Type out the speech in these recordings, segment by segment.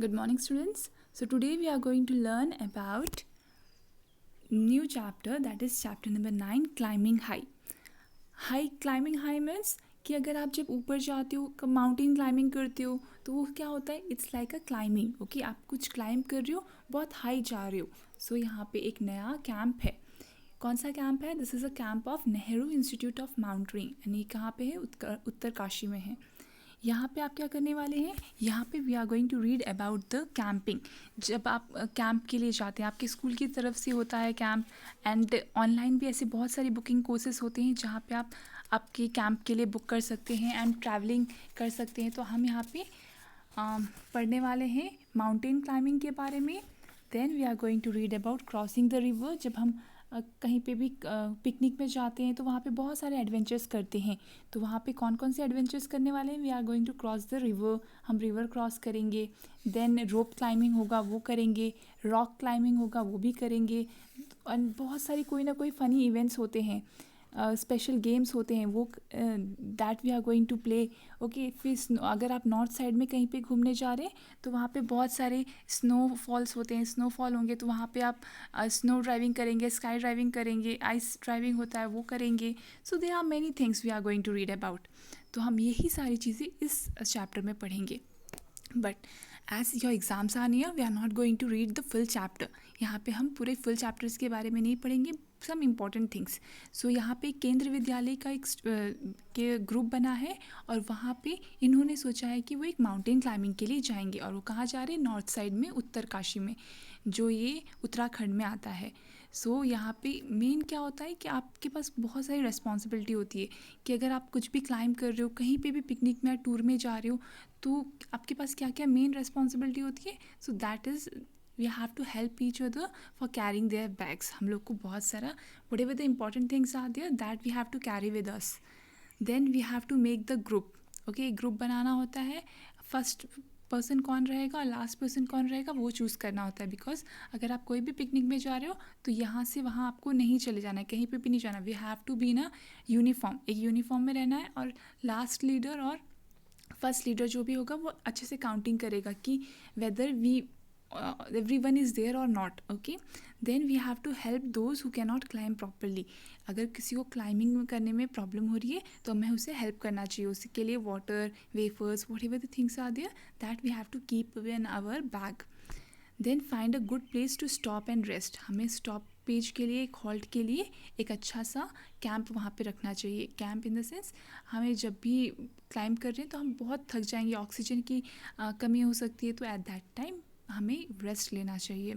Good morning, students. So today we are going to learn about new chapter, that is chapter number 9, climbing high. Climbing high means कि अगर आप जब ऊपर जाते हो, mountain climbing करते हो, तो वो क्या होता है, it's like a climbing. Okay, आप कुछ क्लाइंब कर रहे हो, बहुत हाई जा रहे हो. सो यहाँ पे एक नया कैंप है. कौन सा कैंप है? This is a camp of Nehru institute of mountaineering. यानी ये कहाँ पे है? उत्तरकाशी में है. यहाँ पे आप क्या करने वाले हैं? यहाँ पे we are going to read about the camping. जब आप कैंप के लिए जाते हैं, आपके स्कूल की तरफ से होता है कैंप, एंड ऑनलाइन भी ऐसे बहुत सारी बुकिंग कोर्सेज होते हैं जहाँ पे आप आपके कैंप के लिए बुक कर सकते हैं एंड ट्रैवलिंग कर सकते हैं. तो हम यहाँ पे पढ़ने वाले हैं माउंटेन क्लाइंबिंग के बारे में. Then we are going to read about crossing the river. जब हम कहीं पे भी पिकनिक में जाते हैं तो वहाँ पे बहुत सारे एडवेंचर्स करते हैं. तो वहाँ पे कौन कौन से एडवेंचर्स करने वाले हैं? We are going to cross the river. हम रिवर क्रॉस करेंगे. देन रोप क्लाइंबिंग होगा, वो करेंगे. रॉक क्लाइंबिंग होगा, वो भी करेंगे. और बहुत सारी कोई ना कोई फ़नी इवेंट्स होते हैं, स्पेशल गेम्स होते हैं, वो that we are going to play. Okay, फिर अगर आप नॉर्थ साइड में कहीं पे घूमने जा रहे हैं तो वहाँ पे बहुत सारे स्नो फॉल्स होते हैं, स्नोफॉल होंगे, तो वहाँ पे आप स्नो ड्राइविंग करेंगे, स्काई ड्राइविंग करेंगे, आइस ड्राइविंग होता है, वो करेंगे. So there are many things we are going to read about. तो हम यही सारी चीज़ें इस चैप्टर में पढ़ेंगे. But as your exams are near, we are not going to read the full chapter. यहाँ पे हम पूरे फुल चैप्टर्स के बारे में नहीं पढ़ेंगे, सम इम्पॉर्टेंट थिंग्स. सो यहाँ पे केंद्र विद्यालय का एक के ग्रुप बना है और वहाँ पे इन्होंने सोचा है कि वो एक माउंटेन क्लाइंबिंग के लिए जाएंगे. और वो कहाँ जा रहे हैं? नॉर्थ साइड में, उत्तरकाशी में, जो ये उत्तराखंड में आता है. सो यहाँ पे मेन क्या होता है कि आपके पास बहुत सारी रिस्पॉन्सिबिलिटी होती है कि अगर आप कुछ भी क्लाइंब कर रहे हो, कहीं पे भी पिकनिक में या टूर में जा रहे हो, तो आपके पास क्या क्या मेन रिस्पॉन्सिबिलिटी होती है. So that is we have to help each other for carrying their bags. हम लोग को बहुत सारा whatever the important things are there that we have to carry with us. Then we have to make the group. Okay, group बनाना होता है. First person कौन रहेगा और लास्ट पर्सन कौन रहेगा वो चूज़ करना होता है. बिकॉज अगर आप कोई भी पिकनिक में जा रहे हो तो यहाँ से वहाँ आपको नहीं चले जाना है, कहीं पे भी नहीं जाना. वी हैव टू बी ना यूनिफॉर्म, एक यूनिफॉर्म में रहना है. और लास्ट लीडर और फर्स्ट लीडर जो भी होगा वो अच्छे से काउंटिंग करेगा कि whether we everyone is there or not. Okay, then we have to help those who cannot climb properly. अगर किसी को क्लाइंबिंग करने में प्रॉब्लम हो रही है तो हमें उसे हेल्प करना चाहिए. उसके लिए water, wafers, whatever the things are there that we have to keep in our bag. Then find a good place to stop and rest. हमें स्टॉप पेज के लिए, एक हॉल्ट के लिए एक अच्छा सा कैंप वहाँ पे रखना चाहिए. कैंप इन द सेंस, हमें जब भी क्लाइंब कर रहे हैं तो हम बहुत थक जाएंगे, ऑक्सीजन की कमी हो सकती है, तो एट दैट टाइम हमें रेस्ट लेना चाहिए.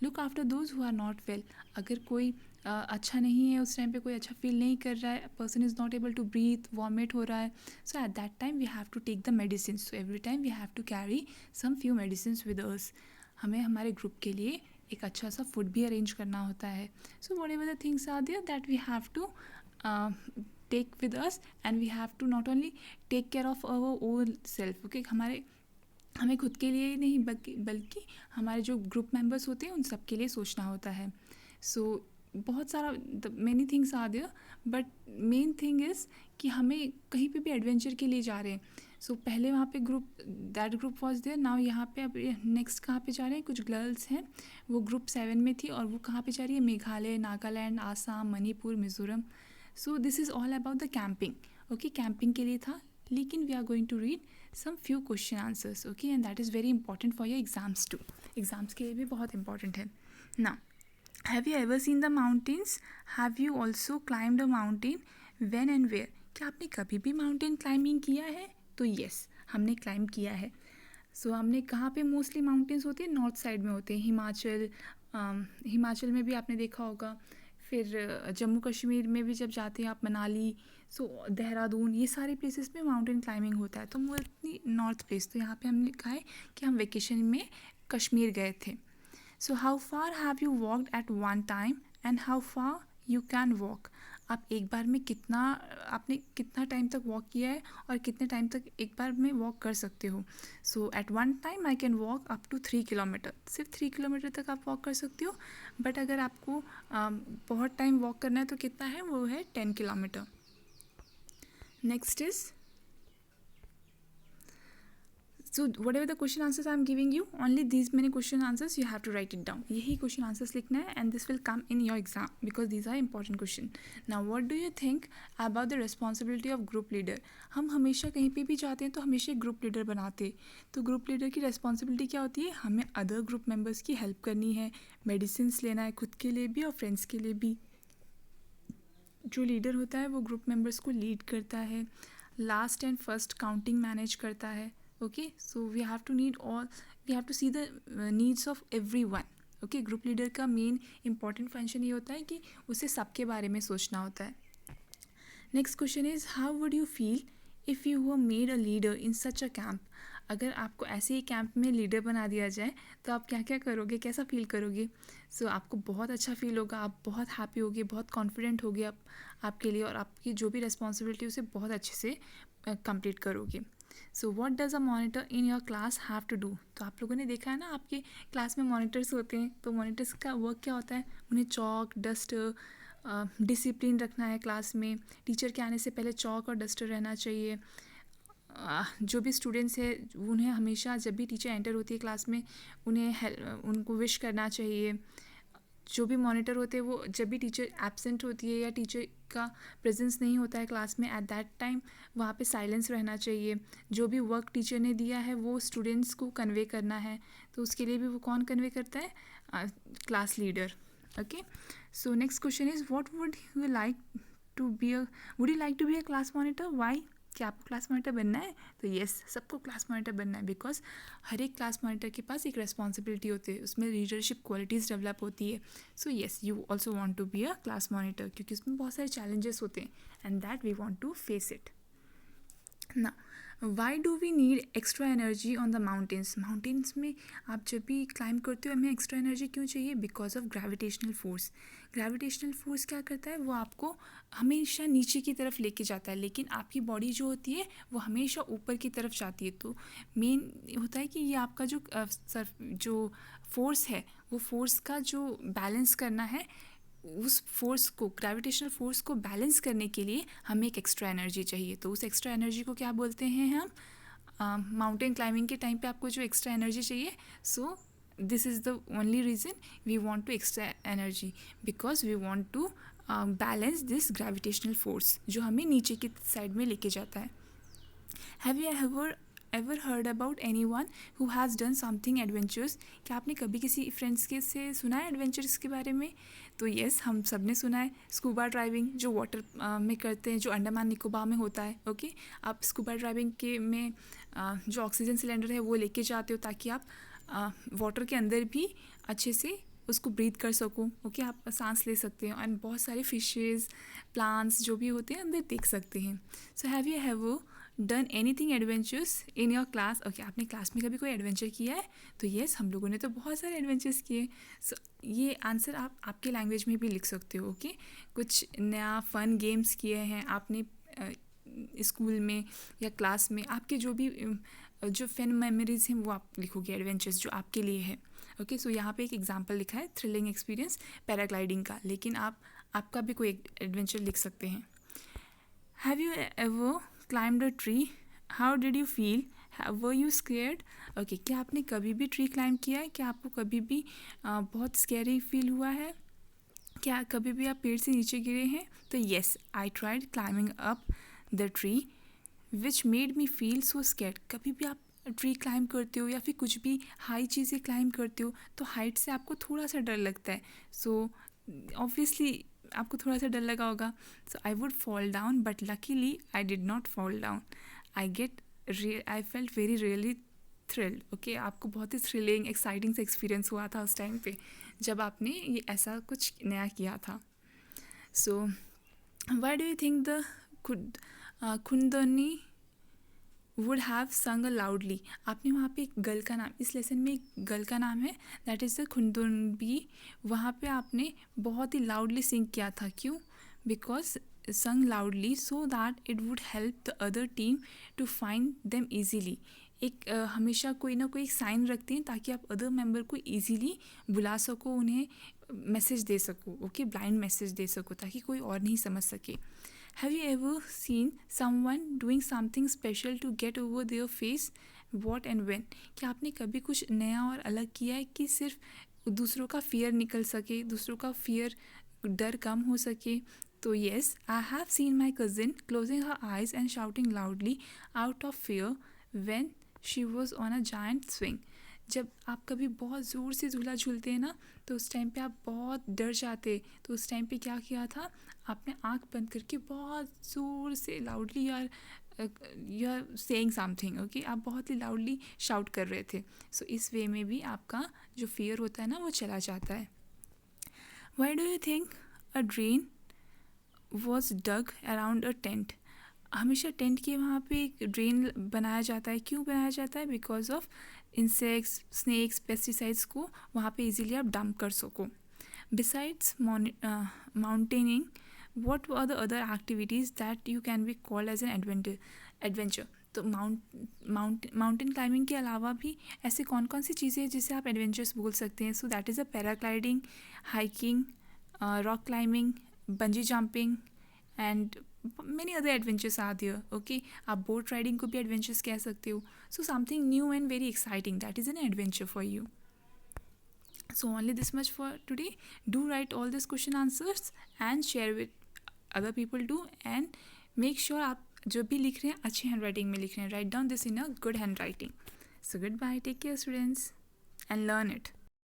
Look after those who are not well. अगर कोई अच्छा नहीं है, उस टाइम पे कोई अच्छा फील नहीं कर रहा है, person is not able to breathe, vomit हो रहा है, so at that time we have to take the medicine. So every time we have to carry some few medicine with us. हमें हमारे ग्रुप के लिए एक अच्छा सा फूड भी अरेंज करना होता है. So whatever the things are there that we have to take with us, and we have to not only take care of our own self. Okay, हमें खुद के लिए ही नहीं बल्कि हमारे जो ग्रुप मेंबर्स होते हैं उन सब के लिए सोचना होता है. सो बहुत सारा many things are there, but main thing is कि हमें कहीं पे भी एडवेंचर के लिए जा रहे हैं. सो पहले वहाँ पे group, that group was there. Now यहाँ पे अब नेक्स्ट कहाँ पे जा रहे हैं? कुछ गर्ल्स हैं, वो ग्रुप 7 में थी और वो कहाँ पे जा रही है? Meghalaya, Nagaland, Assam, Manipur, Mizoram. So this is all about the camping. Okay, camping के लिए था, लेकिन we are going to read some few question answers. Okay, and that is very important for your exams too. Exams के लिए भी बहुत इंपॉर्टेंट है ना. Have you ever seen the mountains? Have you also climbed a mountain? When and where? क्या आपने कभी भी माउंटेन क्लाइंबिंग किया है? तो येस, हमने क्लाइंब किया है. सो हमने कहाँ पे मोस्टली माउंटेन्स होते हैं? नॉर्थ साइड में होते हैं. हिमाचल में भी आपने देखा होगा. फिर जम्मू कश्मीर में भी जब जाते हैं आप, मनाली, सो देहरादून, ये सारे प्लेसेस में माउंटेन क्लाइंबिंग होता है. तो मोस्टली नॉर्थ प्लेस. तो यहाँ पे हमने लिखा है कि हम वेकेशन में कश्मीर गए थे. So how far have you walked at one time and how far you can walk? आप एक बार में आपने कितना टाइम तक वॉक किया है और कितने टाइम तक एक बार में वॉक कर सकते हो? So at one time I can walk up to 3 kilometre. सिर्फ 3 किलोमीटर तक आप वॉक कर सकते हो. बट अगर आपको बहुत टाइम वॉक करना है तो कितना है? वो है 10 kilometre. Next is So whatever the question answers I am giving you, only these many question answers you have to write it down. यही question answers लिखना है and this will come in your exam because these are important question. Now what do you think about the responsibility of group leader? हम हमेशा कहीं पे भी जाते हैं तो हमेशा एक ग्रुप लीडर बनाते, तो ग्रुप लीडर की रिस्पॉन्सिबिलिटी क्या होती है? हमें अदर ग्रुप मेम्बर्स की हेल्प करनी है, मेडिसिन लेना है खुद के लिए भी और फ्रेंड्स के लिए भी. जो लीडर होता है वो ग्रुप मेम्बर्स को लीड करता है, last and first counting manage करता है. Okay, so we have to see the needs of everyone. Okay, group leader का मेन इंपॉर्टेंट फंक्शन ये होता है कि उसे सबके बारे में सोचना होता है. Next question is how would you feel if you were made a leader in such a camp? अगर आपको ऐसे ही कैंप में लीडर बना दिया जाए तो आप क्या क्या करोगे, कैसा फील करोगे? सो आपको बहुत अच्छा फील होगा, आप बहुत हैप्पी होगे, बहुत कॉन्फिडेंट होगे आपके लिए, और आपकी जो भी रिस्पॉन्सिबिलिटी उसे बहुत अच्छे से कंप्लीट करोगे. So what does a monitor in your class have to do? तो आप लोगों ने देखा है ना, आपके क्लास में मॉनिटर्स होते हैं, तो मॉनिटर्स का वर्क क्या होता है? उन्हें चॉक डस्टर डिसिप्लिन रखना है क्लास में. टीचर के आने से पहले चॉक और डस्टर रहना चाहिए. जो भी स्टूडेंट्स है उन्हें हमेशा जब भी टीचर एंटर होती है क्लास में उनको विश करना चाहिए. जो भी मॉनिटर होते हैं वो जब भी टीचर एब्सेंट होती है या टीचर का प्रेजेंस नहीं होता है क्लास में, एट दैट टाइम वहाँ पे साइलेंस रहना चाहिए. जो भी वर्क टीचर ने दिया है वो स्टूडेंट्स को कन्वे करना है, तो उसके लिए भी वो कौन कन्वे करता है? Class leader. Okay, so next question is what would you like to be a class monitor? Why? क्या आपको क्लास मॉनिटर बनना है? तो येस, सबको क्लास मॉनिटर बनना है, बिकॉज हर एक क्लास मॉनिटर के पास एक रिस्पॉन्सिबिलिटी होती है, उसमें लीडरशिप क्वालिटीज़ डेवलप होती है. So yes, you also want to be a class monitor, क्योंकि उसमें बहुत सारे चैलेंजेस होते हैं and that we want to face it. ना why do we need extra energy on the mountains? Mountains में आप जब भी क्लाइंब करते हो हमें एक्स्ट्रा एनर्जी क्यों चाहिए? Because of gravitational force. Gravitational force क्या करता है? वो आपको हमेशा नीचे की तरफ लेके जाता है, लेकिन आपकी बॉडी जो होती है वो हमेशा ऊपर की तरफ जाती है. तो मेन होता है कि ये आपका जो फोर्स है वो फोर्स का जो बैलेंस करना है, उस फोर्स को, ग्रेविटेशनल फोर्स को बैलेंस करने के लिए हमें एक एक्स्ट्रा एनर्जी चाहिए. तो उस एक्स्ट्रा एनर्जी को क्या बोलते हैं हम? माउंटेन क्लाइंबिंग के टाइम पे आपको जो एक्स्ट्रा एनर्जी चाहिए, so this is the only reason we want to extra energy, because we want to balance this gravitational force जो हमें नीचे की साइड में लेके जाता है. Have you ever heard about anyone who has done something adventurous? क्या आपने कभी किसी फ्रेंड्स के से सुना है एडवेंचर्स के बारे में? तो येस, हम सब ने सुना है. स्कूबा ड्राइविंग जो वाटर में करते हैं, जो अंडमान निकोबार में होता है. ओके, आप स्कूबा ड्राइविंग के में जो ऑक्सीजन सिलेंडर है वो लेके जाते हो ताकि आप वाटर के अंदर भी अच्छे से उसको ब्रीथ कर सको. ओके, आप सांस ले सकते हो एंड बहुत सारे फिशेज़, प्लांट्स जो भी होते हैं अंदर देख सकते हैं. So have you done anything adventures in your class? Okay, आपने क्लास में कभी कोई एडवेंचर किया है? तो येस, हम लोगों ने तो बहुत सारे एडवेंचर्स किए. सो ये आंसर आप आपके लैंग्वेज में भी लिख सकते हो. ओके, कुछ नया फन गेम्स किए हैं आपने स्कूल में या क्लास में, आपके जो भी जो फन मेमोरीज हैं वो आप लिखोगे, एडवेंचर्स जो आपके लिए है. ओके, सो यहाँ पे एक एग्जांपल लिखा है थ्रिलिंग एक्सपीरियंस पैराग्लाइडिंग का, लेकिन आपका भी कोई एडवेंचर लिख सकते हैं. Have you ever climbed a tree? How did you feel? Were you scared? Okay, क्या आपने कभी भी ट्री क्लाइंब किया है? क्या आपको कभी भी बहुत स्कैरी फील हुआ है? क्या कभी भी आप पेड़ से नीचे गिरे हैं? तो yes, I tried climbing up the tree which made me feel so scared. कभी भी आप ट्री क्लाइंब करते हो या फिर कुछ भी हाई चीज़ें क्लाइंब करते हो तो हाइट से आपको थोड़ा सा डर लगता है. सो ऑब्वियसली आपको थोड़ा सा डर लगा होगा. So I would fall down but luckily I did not fall down. I felt very really thrilled. Okay, आपको बहुत ही थ्रिलिंग एक्साइटिंग से एक्सपीरियंस हुआ था उस टाइम पे जब आपने ये ऐसा कुछ नया किया था. So why do you think the खुंदनी वुड हैव संग लाउडली? आपने वहाँ पे एक गर्ल का नाम, इस लेसन में एक गर्ल का नाम है, दैट इज़ द खुंदुनबी. वहाँ पे आपने बहुत ही लाउडली सिंग किया था. क्यों? Because sing loudly so that it would help the other team to find them easily. एक हमेशा कोई ना कोई साइन रखते हैं ताकि आप अदर मेंबर को ईजीली बुला सको, उन्हें मैसेज दे सको. ओके, ब्लाइंड मैसेज दे सको ताकि कोई और नहीं समझ सके. Have you ever seen someone doing something special to get over their face what and when, कि आपने कभी कुछ नया और अलग किया है कि सिर्फ दूसरों का फियर निकल सके, दूसरों का फियर, डर कम हो सके? तो yes, I have seen my cousin closing her eyes and shouting loudly out of fear when she was on a giant swing. जब आप कभी बहुत ज़ोर से झूला झूलते हैं ना, तो उस टाइम पे आप बहुत डर जाते, तो उस टाइम पे क्या किया था, आपने आँख बंद करके बहुत ज़ोर से loudly you are saying something, okay, आप बहुत ही लाउडली शाउट कर रहे थे। सो इस वे में भी आपका जो फियर होता है ना वो चला जाता है। Why do you think a drain was dug around a tent? हमेशा टेंट के वहाँ पे एक ड्रेन बनाया जाता है। क्यों बनाया जाता है? Because of insects, snakes, pesticides को वहाँ पे इजीली आप डंप कर सको। Besides mountaineering, what are the other activities that you can be called as an adventure? तो माउंटेन क्लाइंबिंग के अलावा भी ऐसे कौन कौन सी चीज़ें हैं जिसे आप एडवेंचर्स बोल सकते हैं? So that is a paragliding, hiking, rock climbing, bungee jumping and many other adventures are there, okay. आप बोट राइडिंग को भी एडवेंचर्स कह सकते हो। So something new and very exciting, that is an adventure for you. So only this much for today. Do write all these question answers and share with other people too, and make sure आप जो भी लिख रहे हैं अच्छे hand writing में लिख रहे हैं. Write down this in a good handwriting. So goodbye, take care students, and learn it.